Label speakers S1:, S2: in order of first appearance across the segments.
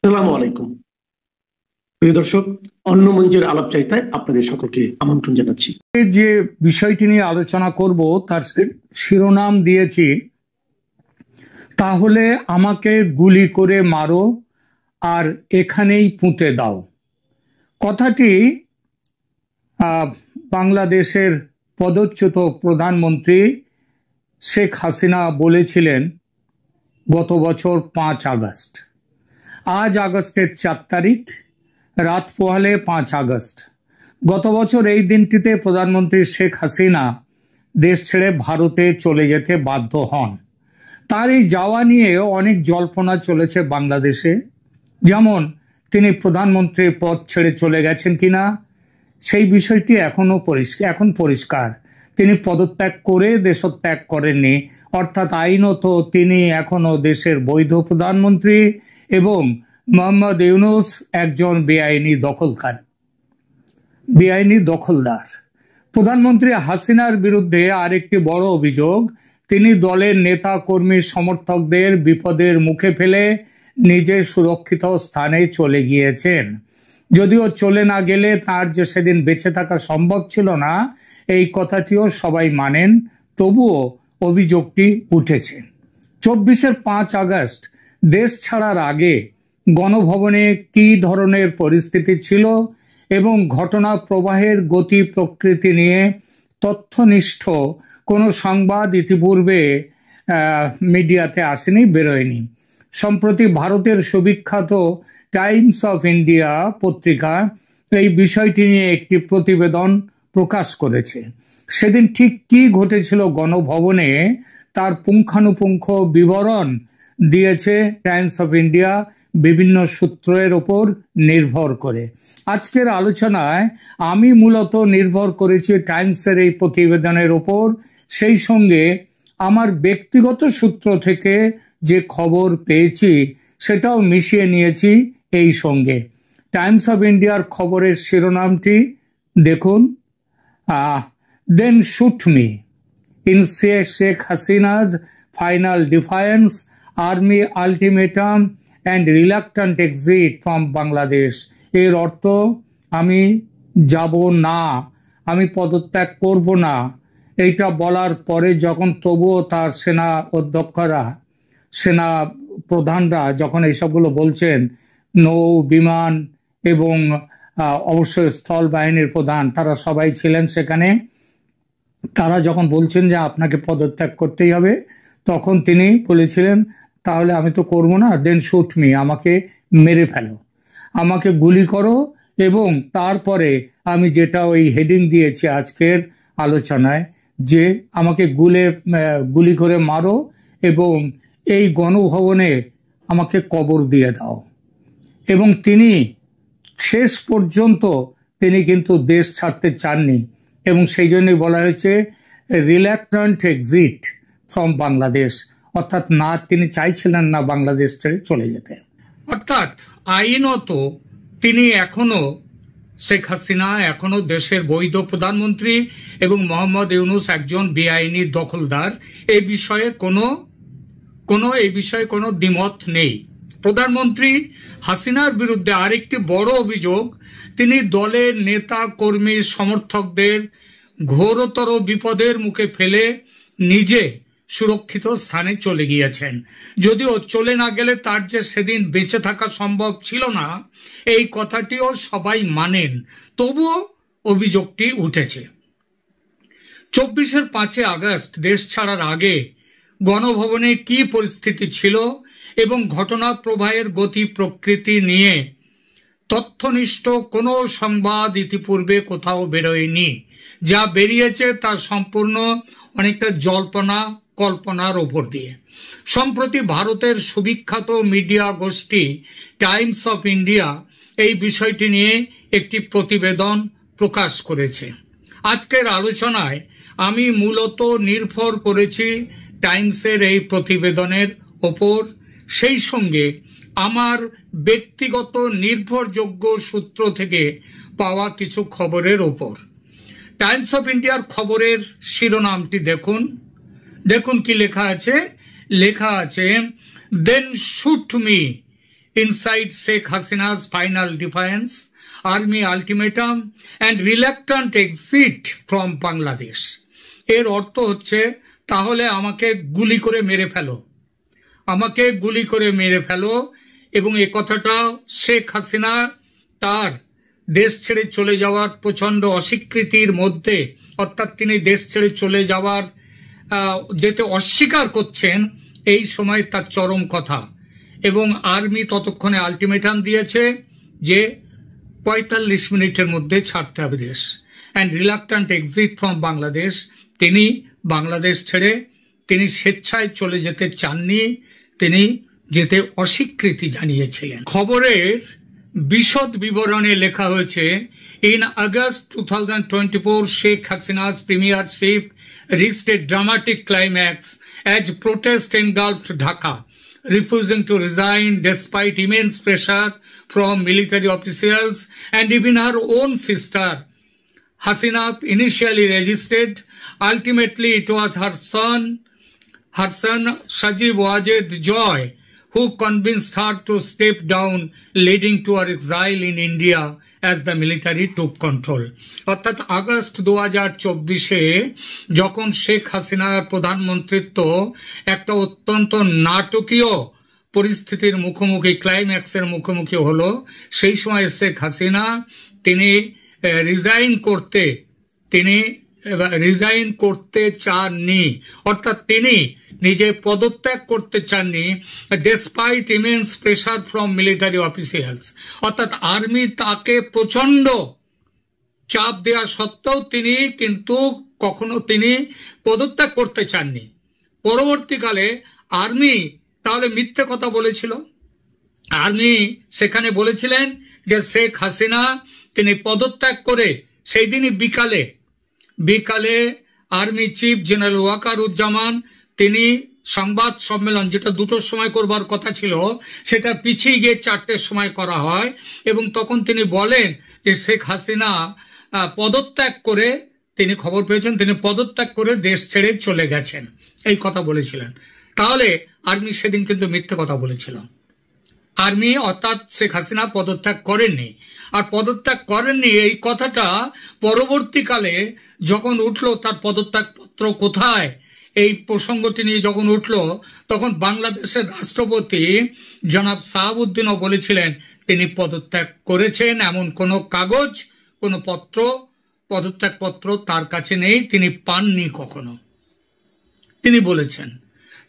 S1: আসসালামু আলাইকুম প্রিয় দর্শক, অন্য মঞ্চের আলাপ চাইতায় আপনাদের সকলকে আমন্ত্রণ জানাচ্ছি।
S2: যে বিষয়টি নিয়ে আলোচনা করব তার শিরোনাম দিয়েছি, তাহলে আমাকে গুলি করে মারো আর এখানেই পুঁতে দাও। কথাটি বাংলাদেশের পদচ্যুত প্রধানমন্ত্রী শেখ হাসিনা বলেছিলেন গত বছর 5 আগস্ট। আজ আগস্টের 4 তারিখ, রাত পোহালে 5 আগস্ট। গত বছর এই দিনটিতে প্রধানমন্ত্রী শেখ হাসিনা দেশ ছেড়ে ভারতে চলে যেতে বাধ্য হন। তার এই যাওয়া নিয়ে অনেক জল্পনা চলেছে বাংলাদেশে, যেমন তিনি প্রধানমন্ত্রীর পদ ছেড়ে চলে গেছেন কিনা সেই বিষয়টি এখন পরিষ্কার। তিনি পদত্যাগ করে দেশত্যাগ করেননি, অর্থাৎ আইনত তিনি এখনো দেশের বৈধ প্রধানমন্ত্রী এবং মোহাম্মদ ইউনূস একজন বেআইনি দখলদার। প্রধানমন্ত্রী হাসিনার বিরুদ্ধে আরেকটি বড় অভিযোগ, তিনি দলের নেতা কর্মী সমর্থকদের বিপদের মুখে ফেলে নিজে সুরক্ষিত স্থানে চলে গিয়েছেন। যদিও চলে না গেলে তার যে সেদিন বেঁচে থাকা সম্ভব ছিল না, এই কথাটিও সবাই মানেন, তবুও অভিযোগটি উঠেছে। 24-এর 5 আগস্ট দেশ ছাড়ার আগে গণভবনে কি ধরনের পরিস্থিতি ছিল এবং ঘটনা প্রবাহের গতি প্রকৃতি নিয়ে তথ্যনিষ্ঠ কোনো সংবাদ ইতিপূর্বে মিডিয়াতে আসেনি, বেরোয়নি। সম্প্রতি ভারতের সুবিখ্যাত টাইমস অফ ইন্ডিয়া পত্রিকা এই বিষয়টি নিয়ে একটি প্রতিবেদন প্রকাশ করেছে। সেদিন ঠিক কি ঘটেছিল গণভবনে তার পুঙ্খানুপুঙ্খ বিবরণ দিয়েছে টাইমস অফ ইন্ডিয়া বিভিন্ন সূত্রের ওপর নির্ভর করে। আজকের আলোচনায় আমি মূলত নির্ভর করেছি টাইমসের এই প্রতিবেদনের ওপর, সেই সঙ্গে আমার ব্যক্তিগত সূত্র থেকে যে খবর পেয়েছি সেটাও মিশিয়ে নিয়েছি এই সঙ্গে। টাইমস অফ ইন্ডিয়ার খবরের শিরোনামটি দেখুন, then shoot me in Sheikh Hasina's final defiance, army ultimatum and reluctant exit from Bangladesh. এর অর্থ, আমি যাব না, আমি পদত্যাগ করব না। এইটা বলার পরে যখন তবুও তার সেনা অধ্যক্ষরা, সেনা প্রধানরা যখন এইসবগুলো বলছেন, নৌ বিমান এবং অবশ্যই স্থল বাহিনীর প্রধান, তারা সবাই ছিলেন সেখানে, তারা যখন বলছেন যে আপনাকে পদত্যাগ করতেই হবে, তখন তিনি বলেছিলেন তাহলে আমি তো করবো না, দেন শুট মি, আমাকে মেরে ফেলো, আমাকে গুলি করো, এবং তারপরে আমি যেটা ওই হেডিং দিয়েছি আজকের আলোচনায়, যে আমাকে গুলি করে মারো এবং এই গণভবনে আমাকে কবর দিয়ে দাও। এবং তিনি শেষ পর্যন্ত তিনি কিন্তু দেশ ছাড়তে চাননি, এবং সেই জন্যই বলা হয়েছে রিল্যাক্ট্যান্ট এক্সিট ফ্রম বাংলাদেশ, অর্থাৎ না, তিনি চাইছিলেন না বাংলাদেশ ছেড়ে চলে যেতে। অর্থাৎ আইনত তিনি এখনো, শেখ হাসিনা এখনো দেশের বৈধ প্রধানমন্ত্রী এবং মোহাম্মদ ইউনূস একজন বেআইনি দখলদার। এই বিষয়ে কোনো দ্বিমত নেই। প্রধানমন্ত্রী হাসিনার বিরুদ্ধে আরেকটি বড় অভিযোগ, তিনি দলের নেতা কর্মী সমর্থকদের ঘোরতর বিপদের মুখে ফেলে নিজে সুরক্ষিত স্থানে চলে গিয়েছেন। যদিও চলে না গেলে তার যে সেদিন বেঁচে থাকা সম্ভব ছিল না, এই কথাটিও সবাই মানেন, তবুও অভিযোগটি উঠেছে। 24-এর 5 আগস্ট দেশ ছাড়ার আগে গণভবনে কি পরিস্থিতি ছিল এবং ঘটনা প্রবাহের গতি প্রকৃতি নিয়ে তথ্যনিষ্ঠ কোনো সংবাদ ইতিপূর্বে কোথাও বেরোয়নি। যা বেরিয়েছে তা সম্পূর্ণ অনেকটা কল্পনার ওপর দিয়ে। সম্প্রতি ভারতের সুবিখ্যাত মিডিয়া গোষ্ঠী টাইমস অফ ইন্ডিয়া এই বিষয়টি নিয়ে একটি প্রতিবেদন প্রকাশ করেছে। আজকের আলোচনায় আমি মূলত নির্ভর করেছি টাইমসের এই প্রতিবেদনের ওপর, সেই সঙ্গে আমার ব্যক্তিগত নির্ভরযোগ্য সূত্র থেকে পাওয়া কিছু খবরের ওপর। টাইমস অফ ইন্ডিয়ার খবরের শিরোনামটি দেখুন কি লেখা আছে। Then shoot me inside Sheikh Hasina's final defiance, army ultimatum and reluctant exit from Bangladesh. এর অর্থ হচ্ছে তাহলে আমাকে গুলি করে মেরে ফেলো, আমাকে গুলি করে মেরে ফেলো। এবং এই কথাটা শেখ হাসিনা তার দেশ ছেড়ে চলে যাওয়ার প্রচন্ড অস্বীকৃতির মধ্যে, অর্থাৎ তিনি দেশ ছেড়ে চলে যাওয়ার যেতে অস্বীকার করছেন, এই সময় তার চরম কথা। এবং আর্মি ততক্ষণে আলটিমেটাম দিয়েছে যে ৪৫ মিনিটের মধ্যে ছাড়তে হবে দেশ। And reluctant exit from Bangladesh, তিনি বাংলাদেশ ছেড়ে তিনি স্বেচ্ছায় চলে যেতে চাননি, তিনি যেতে অস্বীকৃতি জানিয়েছিলেন। খবরের বিশদ বিবরণে লেখা হয়েছে, in August 2024 Sheikh Hasina's premiership reached a dramatic climax as protest engulfed Dhaka, refusing to resign despite immense pressure from military officials, and even her own sister Hasina initially resisted. Ultimately it was her son Sajib Wajed Joy who convinced her to step down, leading to her exile in India as the military took control. অর্থাৎ August 2024-এ যখন শেখ হাসিনার প্রধানমন্ত্রিত্ব একটা অত্যন্ত নাটকীয় পরিস্থিতির মুখোমুখি, ক্লাইম্যাক্সের মুখোমুখি হলো, সেই সময় শেখ হাসিনা তিনি রিজাইন করতে চাননি, অর্থাৎ তিনি নিজে পদত্যাগ করতে চাননি, despite immense pressure from military officials, অর্থাৎ আর্মি তাকে প্রচন্ড চাপ দেওয়া সত্ত্বেও তিনি কিন্তু কখনো তিনি পদত্যাগ করতে চাননি। পরবর্তীকালে আর্মি তাহলে মিথ্যে কথা বলেছিল। আর্মি সেখানে বলেছিলেন যে শেখ হাসিনা তিনি পদত্যাগ করে সেই দিনই বিকালে আর্মি চিফ জেনারেল ওয়াকারুজ্জামান তিনি সংবাদ সম্মেলন, যেটা 2টোর সময় করবার কথা ছিল, সেটা পিছিয়ে গিয়ে 4টের সময় করা হয়, এবং তখন তিনি বলেন যে শেখ হাসিনা পদত্যাগ করে, তিনি খবর পেয়েছেন তিনি পদত্যাগ করে দেশ ছেড়ে চলে গেছেন, এই কথা বলেছিলেন। তাহলে আর্মি সেদিন কিন্তু মিথ্যে কথা বলেছিল। আর্মি অর্থাৎ শেখ হাসিনা পদত্যাগ করেননি। আর পদত্যাগ করেননি এই কথাটা পরবর্তীকালে যখন উঠলো, তার পদত্যাগ পত্র কোথায়, এই প্রসঙ্গটি নিয়ে যখন উঠল, তখন বাংলাদেশের রাষ্ট্রপতি জনাব সাহাবউদ্দিনও বলেছিলেন তিনি পদত্যাগ করেছেন, এমন কোনো কাগজ, কোনো পদত্যাগ পত্র তার কাছে নেই, তিনি পাননি কখনো, তিনি বলেছেন।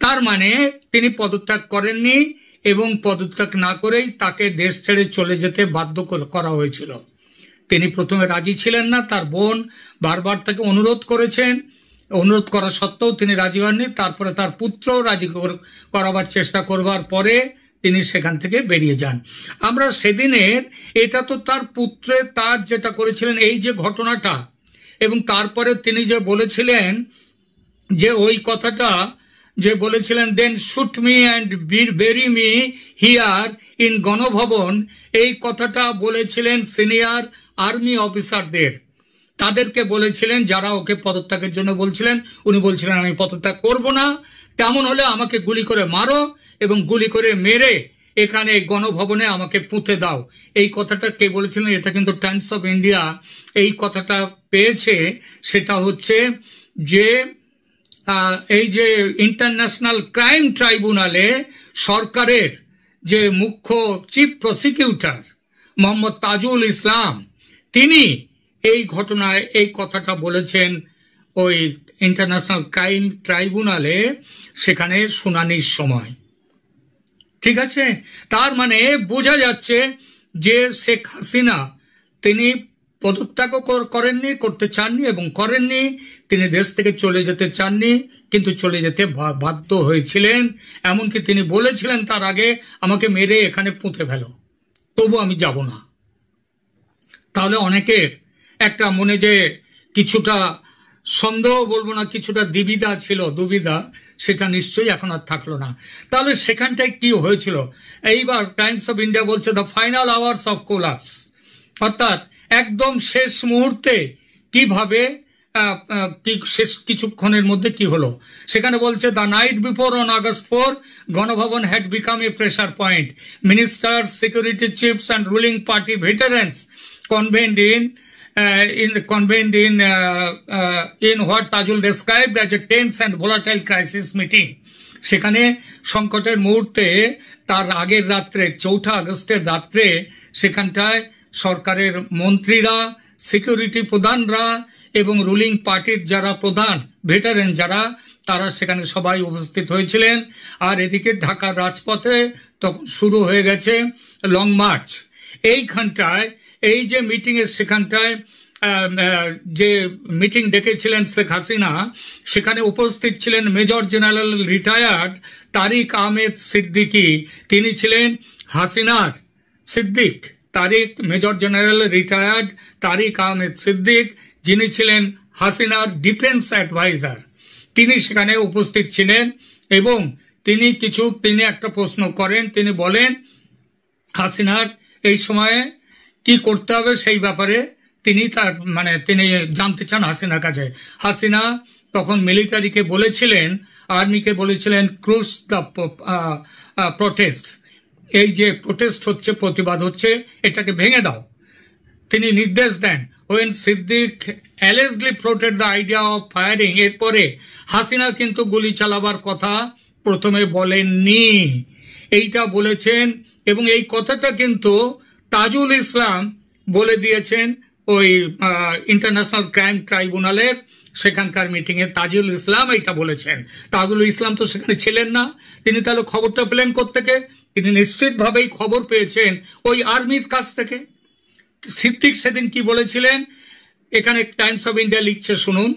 S2: তার মানে তিনি পদত্যাগ করেননি, এবং পদত্যাগ না করেই তাকে দেশ ছেড়ে চলে যেতে বাধ্য করা হয়েছিল। তিনি প্রথমে রাজি ছিলেন না, তার বোন বারবার তাকে অনুরোধ করা সত্ত্বেও তিনি রাজি হননি। তারপরে তার পুত্র রাজি করাবার চেষ্টা করবার পরে তিনি সেখান থেকে বেরিয়ে যান। আমরা সেদিনের, এটা তো তার পুত্রে তার যেটা করেছিলেন এই যে ঘটনাটা, এবং তারপরে তিনি যে বলেছিলেন যে ওই কথাটা যে বলেছিলেন, then shoot me and bury me here in Ganabhaban, এই কথাটা বলেছিলেন সিনিয়র আর্মি অফিসারদের, তাদেরকে বলেছিলেন যারা ওকে পদত্যাগের জন্য বলছিলেন। উনি বলছিলেন আমি পদত্যাগ করব না, তেমন হলে আমাকে গুলি করে মারো, এবং গুলি করে মেরে এখানে গণভবনে আমাকে পুঁতে দাও। এই কথাটা কে বলেছিলেন? এটা কিন্তু টাইমস অফ ইন্ডিয়া এই কথাটা পেয়েছে। সেটা হচ্ছে যে এই যে ইন্টারন্যাশনাল ক্রাইম ট্রাইব্যুনালে সরকারের যে মুখ্য চিফ প্রসিকিউটর মোহাম্মদ তাজুল ইসলাম, তিনি এই ঘটনায় এই কথাটা বলেছেন ওই ইন্টারন্যাশনাল ক্রাইম ট্রাইব্যুনালে, সেখানে শুনানির সময়। ঠিক আছে, তার মানে বোঝা যাচ্ছে যে শেখ হাসিনা তিনি পদত্যাগও করতে চাননি এবং করেননি, তিনি দেশ থেকে চলে যেতে চাননি, কিন্তু চলে যেতে বাধ্য হয়েছিলেন। এমনকি তিনি বলেছিলেন তার আগে, আমাকে মেরে এখানে পুঁতে ফেলো, তবু আমি যাব না। তাহলে অনেকের একটা মনে যে কিছুটা সন্দেহ বলবো না, কিছুটা দুবিধা, সেটা নিশ্চয়ই এখন আর থাকলো না। তাহলে সেখানটায় কি হয়েছিল? এইবার টাইমস অফ ইন্ডিয়া বলছে the final hours of collapse, অর্থাৎ একদম শেষ মুহূর্তে কিভাবে কি শেষ কিছুক্ষণের মধ্যে কি হলো সেখানে বলছে, the night before on August 4 Ganabhaban had become a pressure point, ministers, security chiefs and ruling party veterans convened in what Tajul described as a tense and volatile crisis meeting. সেখানে সংকটের মুহূর্তে তার আগের রাত্রে 4 আগস্টের রাত্রে সেখানটায় সরকারের মন্ত্রীরা, সিকিউরিটি প্রধানরা এবং রুলিং পার্টির যারা প্রধান ভেটারেন যারা, তারা সেখানে সবাই উপস্থিত হয়েছিলেন। আর এদিকে ঢাকার রাজপথে তখন শুরু হয়ে গেছে লং মার্চ। এইখানটায় এই যে মিটিং এর সেখানটায় যে মিটিং ডেকেছিলেন শেখ হাসিনা, সেখানে উপস্থিত ছিলেন major general retired Tariq Ahmed Siddiqui. তিনি ছিলেন হাসিনার Siddique, major general retired Tariq Ahmed Siddique, যিনি ছিলেন হাসিনার ডিফেন্স অ্যাডভাইজার। তিনি সেখানে উপস্থিত ছিলেন এবং তিনি একটা প্রশ্ন করেন। তিনি বলেন হাসিনার এই সময়ে কি করতে হবে সেই ব্যাপারে তিনি জানতে চান হাসিনার কাছে। হাসিনা তখন মিলিটারিকে বলেছিলেন, আর্মিকে বলেছিলেন, ক্রুশ দ্য প্রোটেস্ট, এই যে প্রোটেস্ট হচ্ছে, প্রতিবাদ হচ্ছে, এটাকে ভেঙে দাও। তিনি নির্দেশ দেন। When Siddiq allegedly floated the idea of firing, এরপরে হাসিনা কিন্তু গুলি চালাবার কথা প্রথমে বলেননি, এইটা বলেছেন। এবং এই কথাটা কিন্তু তাজুল ইসলাম বলে দিয়েছেন ওই ইন্টারন্যাশনাল ক্রাইম ট্রাইব্যুনালের সেখানকার মিটিং এ তাজুল ইসলাম এইটা বলেছেন। তাজুল ইসলাম তো সেখানে ছিলেন না, তিনি তাহলে খবরটা পেলেন কোত্থেকে? তিনি নিশ্চিতভাবেই খবর পেয়েছেন ওই আর্মির কাছ থেকে। সিদ্দিক সেদিন কি বলেছিলেন, এখানে টাইমস অফ ইন্ডিয়া লিখছে, শুনুন।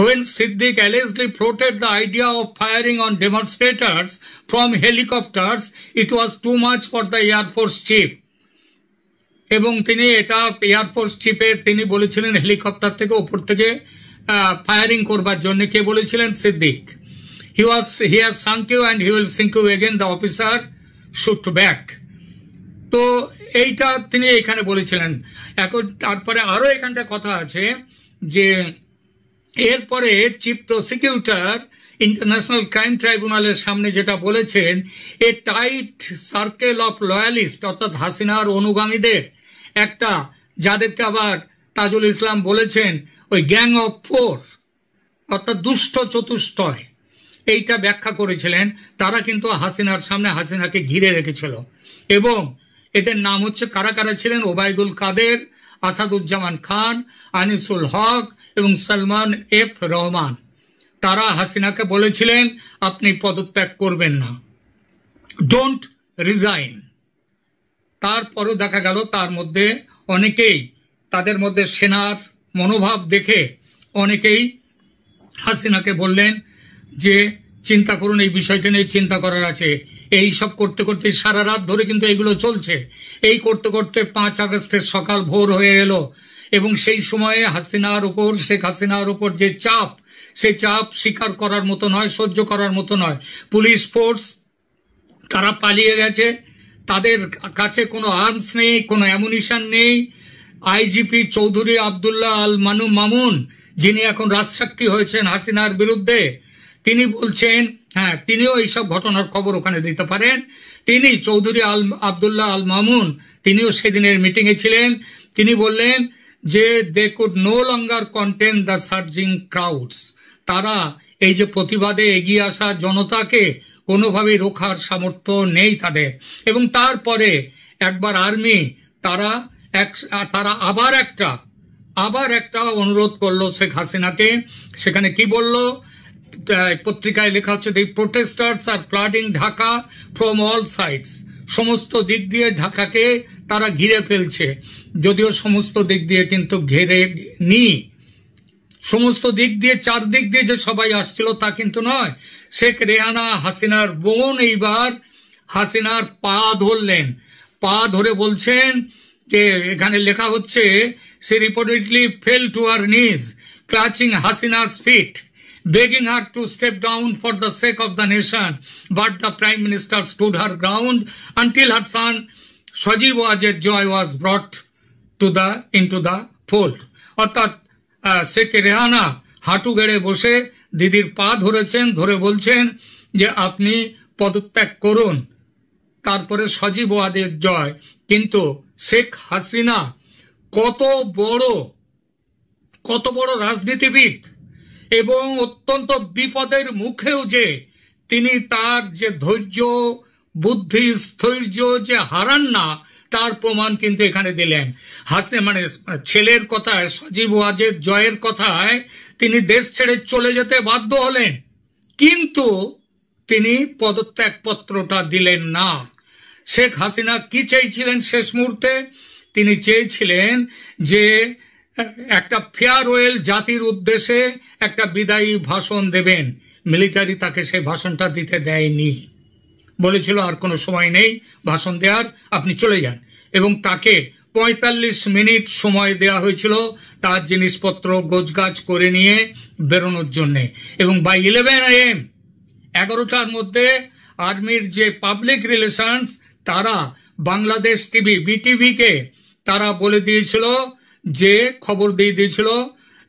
S2: When Siddiq allegedly floated the idea of firing on demonstrators from helicopters, it was too much for the Air Force chief. এবং তিনি এটা এয়ারফোর্স চিফের তিনি বলেছিলেন হেলিকপ্টার থেকে ওপর থেকে ফায়ারিং করবার জন্য। কে বলেছিলেন? Siddique. He has sunk you and he will sink you again, the officer shoot back. তো এইটা তিনি এখানে বলেছিলেন। এখন তারপরে আরো এখানটা কথা আছে যে এরপরে চিফ প্রসিকিউটর ইন্টারন্যাশনাল ক্রাইম ট্রাইব্যুনালের সামনে যেটা বলেছেন, এ টাইট সার্কেল অফ লয়ালিস্ট, অর্থাৎ হাসিনার অনুগামীদের একটা, যাদেরকে আবার তাজুল ইসলাম বলেছেন ওই গ্যাং অফ 4, অর্থাৎ দুষ্ট চতুষ্টয়, এইটা ব্যাখ্যা করেছিলেন। তারা কিন্তু হাসিনার সামনে হাসিনাকে ঘিরে রেখেছিল এবং এদের নাম হচ্ছে, কারা কারা ছিলেন? ওবায়দুল কাদের, আসাদুজ্জামান খান, আনিসুল হক এবং সালমান এফ রহমান। তারা হাসিনাকে বলেছিলেন আপনি পদত্যাগ করবেন না, ডোন্ট রিজাইন। তারপরও দেখা গেল তার মধ্যে অনেকেই, তাদের মধ্যে সেনার মনোভাব দেখে অনেকেই হাসিনাকে বললেন যে চিন্তা করুন, এই বিষয়টা নিয়ে চিন্তা করার আছে। এই সব করতে করতে সারা রাত ধরে কিন্তু এগুলো চলছে। এই করতে করতে 5 আগস্টের সকাল ভোর হয়ে এলো এবং সেই সময়ে শেখ হাসিনার উপর যে চাপ, সেই চাপ স্বীকার করার মতো নয়, সহ্য করার মতো নয়। পুলিশ ফোর্স তারা পালিয়ে গেছে, তাদের কাছে কোনো আর্মস নেই, কোনো অ্যামুনিশন নেই। আইজিপি চৌধুরী আবদুল্লাহ আল মামুন, যিনি এখন রাজসাক্ষী হয়েছেন হাসিনার বিরুদ্ধে, তিনি বলছেন, হ্যাঁ তিনিও এইসব ঘটনার খবর ওখানে দিতে পারেন। তিনি চৌধুরী আবদুল্লাহ আল মামুন, তিনিও সেদিনের মিটিংয়ে ছিলেন। তিনি বললেন যে they could no longer contain the surging crowds, তারা এই যে প্রতিবাদে এগিয়ে আসা জনতাকে কোনোভাবেই রোখার সামর্থ্য নেই তাদের। এবং তারপরে একবার আর্মি তারা আবার একটা অনুরোধ করলো শেখ হাসিনাকে। সেখানে কি বলল? পত্রিকায় লেখা হচ্ছে, the protesters are flooding Dhaka from all sides, সমস্ত দিক দিয়ে ঢাকাকে তারা ঘিরে ফেলছে। যদিও সমস্ত দিক দিয়ে কিন্তু ঘেরে নি, সমস্ত দিক দিয়ে, চারদিক দিয়ে যে সবাই আসছিল তা কিন্তু নয়। শেখ রেহানা হাসিনার বোন এইবার হাসিনার পা ধরলেন, পা ধরে বলছেন যে, এখানে লেখা হচ্ছে, she reportedly fell to her knees clutching Hasina's feet, begging her to step down for the sake of the nation, but the Prime Minister stood her ground until her son Sajib Wajed Joy was brought into the fold. অর্থাৎ শেখ রেহানা হাঁটু গেড়ে বসে দিদির পা ধরেছেন, ধরে বলছেন যে আপনি পদত্যাগ করুন, তারপরে সজীব ওয়াজেদ জয়। কিন্তু শেখ হাসিনা কত বড় রাজনীতিবিদ এবং অত্যন্ত বিপদের মুখেও যে তিনি তার যে ধৈর্য, বুদ্ধি, স্থৈর্য যে হারান না, তার প্রমাণ কিন্তু এখানে দিলেন। মানে ছেলের কথায়, সজীব ওয়াজেদ জয়ের কথায় তিনি দেশ ছেড়ে চলে যেতে বাধ্য হলেন, কিন্তু তিনি পদত্যাগ পত্রটা দিলেন না। শেখ হাসিনা কি চেয়েছিলেন শেষ মুহূর্তে? তিনি চেয়েছিলেন যে একটা ফেয়ারওয়েল জাতির উদ্দেশ্যে একটা বিদায়ী ভাষণ দেবেন। মিলিটারি তাকে সেই ভাষণটা দিতে দেয়নি, বলেছিল আর কোনো সময় নেই ভাষণ দেওয়ার, আপনি চলে যান। এবং তাকে 45 মিনিট সময় দেওয়া হয়েছিল তার জিনিসপত্র গোছগাছ করে নিয়ে বেরোনোর জন্যে। এবং বাই 11 AM 11টার মধ্যে আর্মির যে পাবলিক রিলেশনস, তারা বাংলাদেশ টিভি BTV-কে তারা বলে দিয়েছিল, যে খবর দিয়ে দিয়েছিল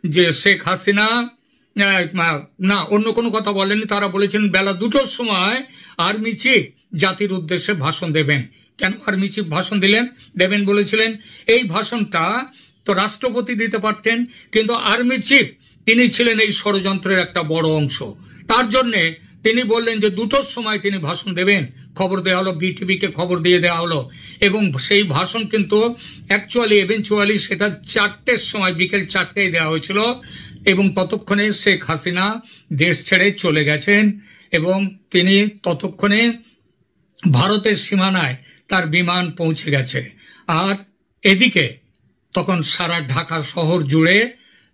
S2: যে শেখ হাসিনা না, অন্য কোনো কথা বলেনি, তারা বলেছেন বেলা 2টোর সময় আর্মি চিফ জাতির উদ্দেশ্যে ভাষণ দেবেন। কেন আর্মি চিফ ভাষণ দেবেন বলেছিলেন? এই ভাষণটা তো রাষ্ট্রপতি দিতে পারতেন, কিন্তু আর্মি চিফ তিনি ছিলেন এই ষড়যন্ত্রের একটা বড় অংশ। তার জন্যে তিনি বললেন যে 2টোর সময় তিনি ভাষণ দেবেন। খবর দেওয়া হলো, BTV-কে খবর দিয়ে দেওয়া হলো। এবং সেই ভাষণ কিন্তু এভেনচুয়ালি সেটা 4টের সময়, বিকেল 4টায় দেওয়া হয়েছিল। এবং ততক্ষণে শেখ হাসিনা দেশ ছেড়ে চলে গেছেন এবং তিনি ততক্ষণে ভারতের সীমানায় তার বিমান পৌঁছে গেছে। আর এদিকে তখন সারা ঢাকা শহর জুড়ে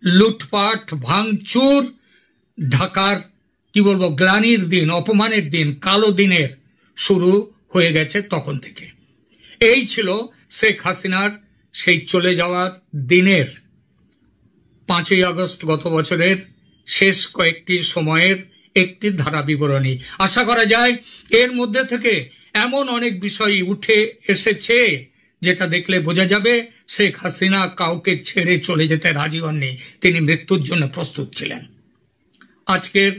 S2: লুটপাট, ভাঙচুর, ঢাকার কি বলবো গ্লানির দিন, অপমানের দিন, কালো দিনের শুরু হয়ে গেছে তখন থেকে। এই ছিল শেখ হাসিনার সেই চলে যাওয়ার দিনের 5ই আগস্ট গত বছরের শেষ কয়েকটি সময়ের একটি ধারা বিবরণী। আশা করা যায় এর মধ্যে থেকে এমন অনেক বিষয় উঠে এসেছে যেটা দেখলে বোঝা যাবে শেখ হাসিনা কাউকে ছেড়ে চলে যেতে রাজি হননি, তিনি মৃত্যুর জন্য প্রস্তুত ছিলেন। আজকের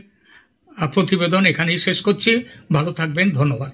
S2: প্রতিবেদন এখানেই শেষ করছি। ভালো থাকবেন, ধন্যবাদ।